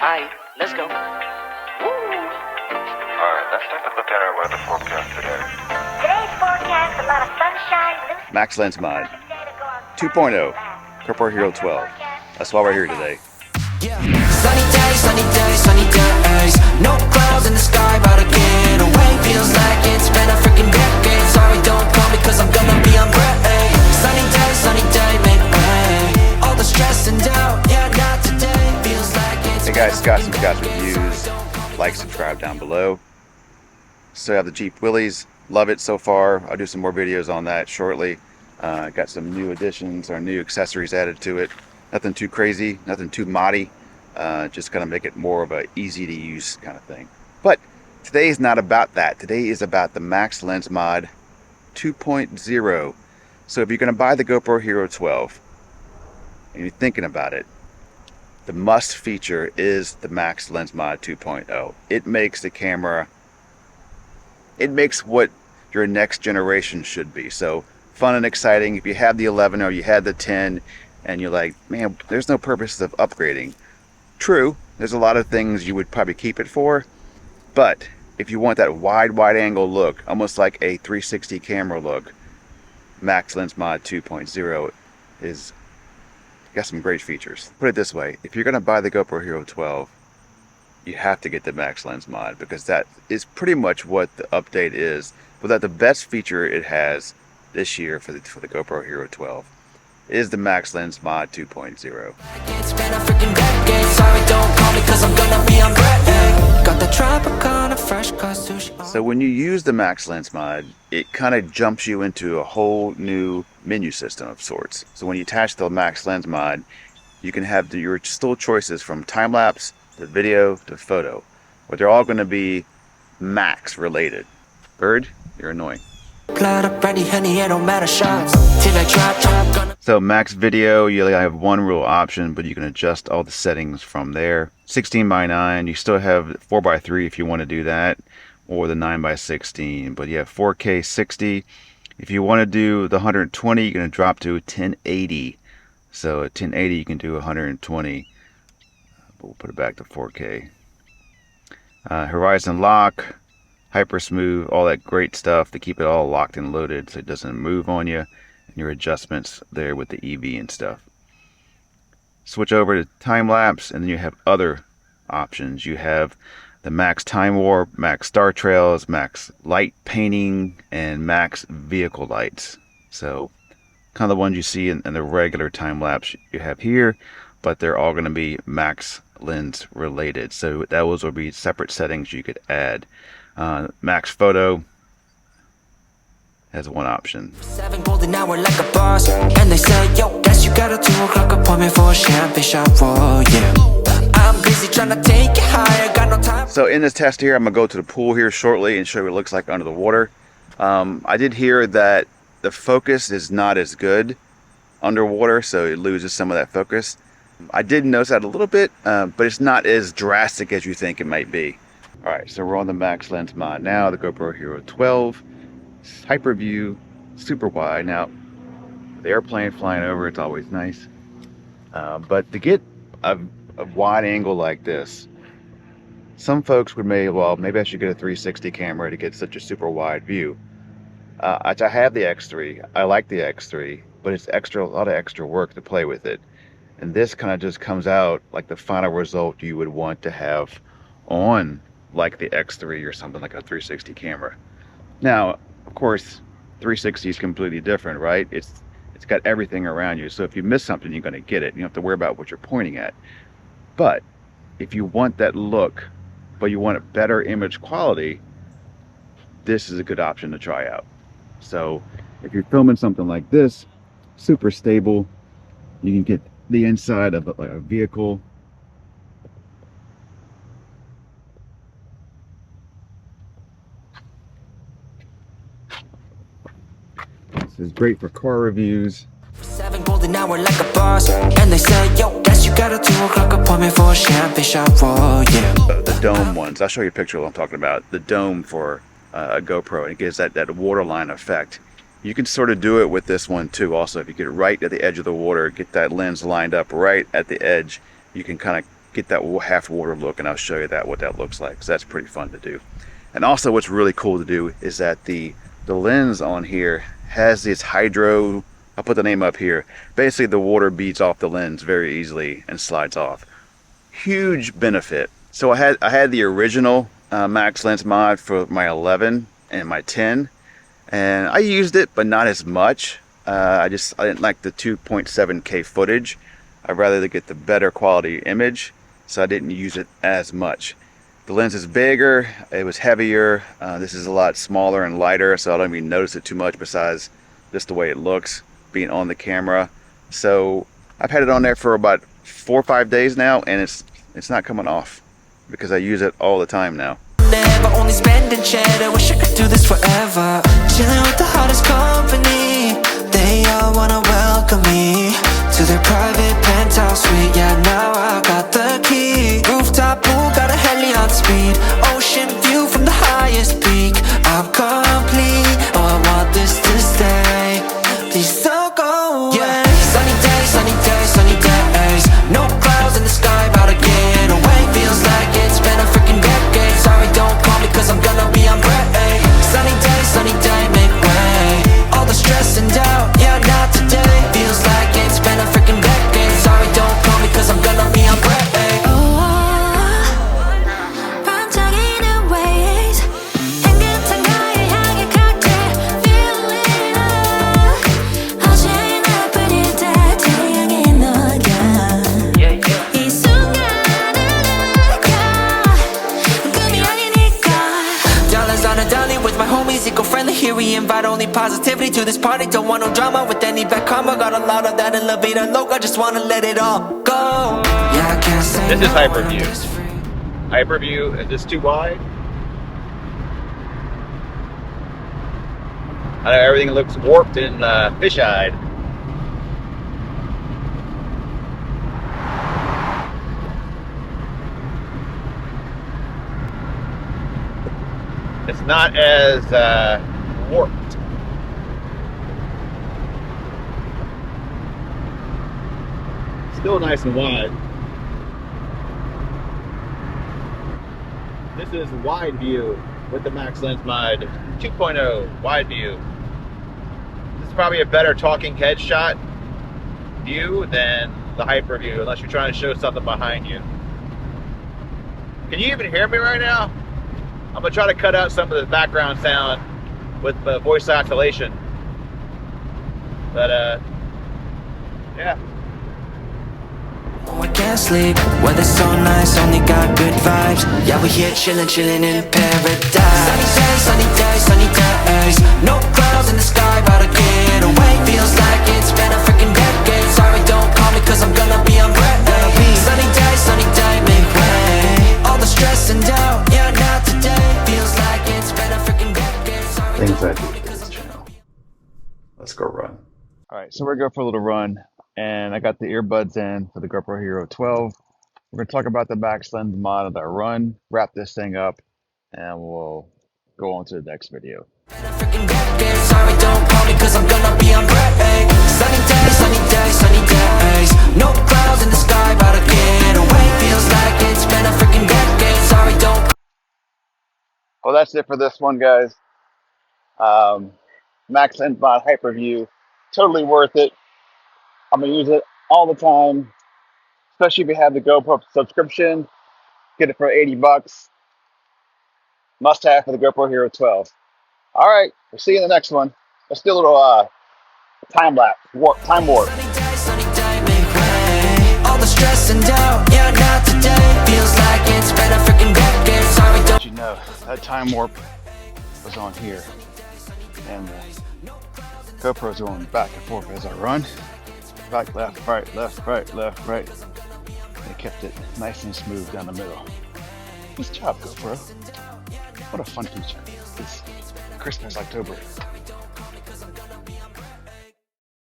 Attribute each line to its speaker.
Speaker 1: Alright, let's go. Woo!
Speaker 2: Alright, let's take a look at our weather forecast today.
Speaker 3: Today's forecast, a lot of sunshine, loose
Speaker 4: Max Lens Mod 2.0, GoPro Hero 12. That's why we're here today.
Speaker 5: Yeah. Sunny days, sunny days, sunny days. No clouds in the sky, about to get away. Feels like it's been a freaking decade. Sorry, don't call me cause I'm gonna be on break. Sunny day, make way. All the stress and doubt, yeah, not today. Feels like it's
Speaker 4: Hey guys, Scott from Scott's Reviews. Like, subscribe down below. Still have the Jeep Willys. Love it so far. I'll do some more videos on that shortly. Got some new additions or new accessories added to it. Nothing too crazy, nothing too moddy. Just kind of make it more of a easy to use kind of thing. But today is not about that. Today is about the Max Lens Mod 2.0. So if you're going to buy the GoPro Hero 12 and you're thinking about it, the must feature is the Max Lens Mod 2.0. It makes the camera, it makes what your next generation should be. So fun and exciting. If you have the 11 or you had the 10 and you're like, man, there's no purpose of upgrading. True, there's a lot of things you would probably keep it for, but if you want that wide angle look, almost like a 360 camera look, Max Lens Mod 2.0 is got some great features. Put it this way, if you're going to buy the GoPro Hero 12, you have to get the Max Lens Mod, because that is pretty much what the update is. But that the best feature it has this year for the GoPro Hero 12 is the Max Lens Mod 2.0.
Speaker 5: It's been a freaking decade. Sorry, don't call me cause I'm gonna be on break. Got the Tropicana fresh cut sushi.
Speaker 4: So when you use the Max Lens Mod, it kind of jumps you into a whole new menu system of sorts. So when you attach the Max Lens Mod, you can have your still choices from time-lapse to video to photo, but they're all going to be Max related. Bird, you're annoying. So Max Video, you only have one real option, but you can adjust all the settings from there. 16:9, you still have 4:3 if you want to do that, or the 9:16, but you have 4K 60. If you want to do the 120, you're going to drop to 1080. So at 1080 you can do 120, but we'll put it back to 4K. Horizon lock, hyper smooth, all that great stuff to keep it all locked and loaded so it doesn't move on you, and your adjustments there with the EV and stuff. Switch over to time lapse, and then you have other options. You have the Max Time Warp, Max Star Trails, Max Light Painting, and Max Vehicle Lights. So kind of the ones you see in the regular time lapse you have here, but they're all going to be Max Lens related. So those will be separate settings you could add. Max Photo has one option.
Speaker 5: 7 golden hour like a boss, and they say, yo, guess you got a 2 o'clock appointment for a champagne shot. Whoa, yeah. I'm busy trying to take it higher, got no time.
Speaker 4: So in this test here, I'm gonna go to the pool here shortly and show you what it looks like under the water. I did hear that the focus is not as good underwater, so it loses some of that focus. I did notice that a little bit, but it's not as drastic as you think it might be. Alright, so we're on the Max Lens Mod now, the GoPro Hero 12, Hyperview, super wide. Now, the airplane flying over, it's always nice. But to get a wide angle like this, some folks would maybe I should get a 360 camera to get such a super wide view. I have the X3, I like the X3, but it's a lot of extra work to play with it. And this kind of just comes out like the final result you would want to have on like the X3 or something like a 360 camera. Now, of course, 360 is completely different, right? It's got everything around you. So if you miss something, you're going to get it. You don't have to worry about what you're pointing at. But if you want that look, but you want a better image quality, this is a good option to try out. So if you're filming something like this, super stable, you can get the inside of a vehicle. This is great for car reviews.
Speaker 5: 7 golden hour like a boss, and they say, yo, guess you got a 2 o'clock appointment for a champagne shot. Whoa, yeah.
Speaker 4: The dome ones, I'll show you a picture of what I'm talking about. The dome for a GoPro, and it gives that waterline effect. You can sort of do it with this one too also. If you get it right at the edge of the water, get that lens lined up right at the edge, you can kind of get that half water look, and I'll show you what that looks like. So that's pretty fun to do. And also what's really cool to do is that the lens on here has this hydro, I'll put the name up here. Basically the water beads off the lens very easily and slides off. Huge benefit. So I had the original max lens mod for my 11 and my 10, and I used it but not as much. I didn't like the 2.7K footage. I'd rather get the better quality image, so I didn't use it as much. The lens is bigger, it was heavier. This is a lot smaller and lighter, so I don't even notice it too much besides just the way it looks being on the camera. So I've had it on there for about 4 or 5 days now, and it's not coming off because I use it all the time now.
Speaker 5: Never only spending cheddar, wish I could do this forever. Chilling with the hottest company, they all wanna welcome me to their private penthouse suite. Yeah, now I got the key. Rooftop pool, got a heli on speed. Ocean view from the highest peak. I'm complete, oh I want this to stay. Please don't go away. Yeah. Sunny days, sunny days, sunny days. No clouds in the sky, about to get away. Feels like it's been a freaking decade. Sorry, don't call me cause I'm gonna be on break. Sunny day, make way. All the stress and doubt, yeah, not today. Feels like it's been a freaking decade. Sorry, don't call me cause I'm gonna be on break. Eco-friendly, here we invite only positivity to this party. Don't want no drama with any bad karma. Got a lot of that in La Vida Loca, just wanna let it all go. Yeah, I can't say
Speaker 4: this is
Speaker 5: no,
Speaker 4: Hyperview. Hyperview, is this too wide? I know everything looks warped and fish-eyed. It's not as warped. Still nice and wide. This is wide view with the max lens mod 2.0 wide view. This is probably a better talking head shot view than the Hyperview, unless you're trying to show something behind you. Can you even hear me right now? I'm gonna try to cut out some of the background sound with the voice isolation. But yeah.
Speaker 5: Oh, I can't sleep, weather's so nice, only got good vibes. Yeah, we here chillin', chillin' in paradise. Sunny days, sunny days. No clouds in the sky, about to get away. Feels like it's been a freaking decade. Sorry, don't call me cause I'm gonna be on break. Sunny day, make way. All the stress and doubt, yeah, not today. Feels like it's been a freaking decade. Sorry,
Speaker 4: Things I do for this channel. Let's go run. Alright, so we're gonna go for a little run, and I got the earbuds in for the GoPro Hero 12. We're gonna talk about the max lens mod of that run, wrap this thing up, and we'll go on to the next video.
Speaker 5: Sorry, don't call me cause I'm gonna be on break. Sunny days, sunny days, sunny days. No clouds in the sky, about to get away. Feels like it's been a freaking decade. Sorry, don't.
Speaker 4: Well, that's it for this one, guys. Max lens mod Hyperview, totally worth it. I'm gonna use it all the time, especially if you have the GoPro subscription. Get it for 80 bucks. Must have for the GoPro Hero 12. All right, we'll see you in the next one. Let's do a little time lapse, time warp.
Speaker 5: Sunny day, make way. All the stress and doubt, yeah, not today. Feels like it's been a freaking decade. Sorry, don't.
Speaker 4: You know, that time warp was on here, and the GoPro's going back and forth as I run. Right, left, right, left, right, left, right. They kept it nice and smooth down the middle. Nice job, GoPro. What a fun feature. It's Christmas, October.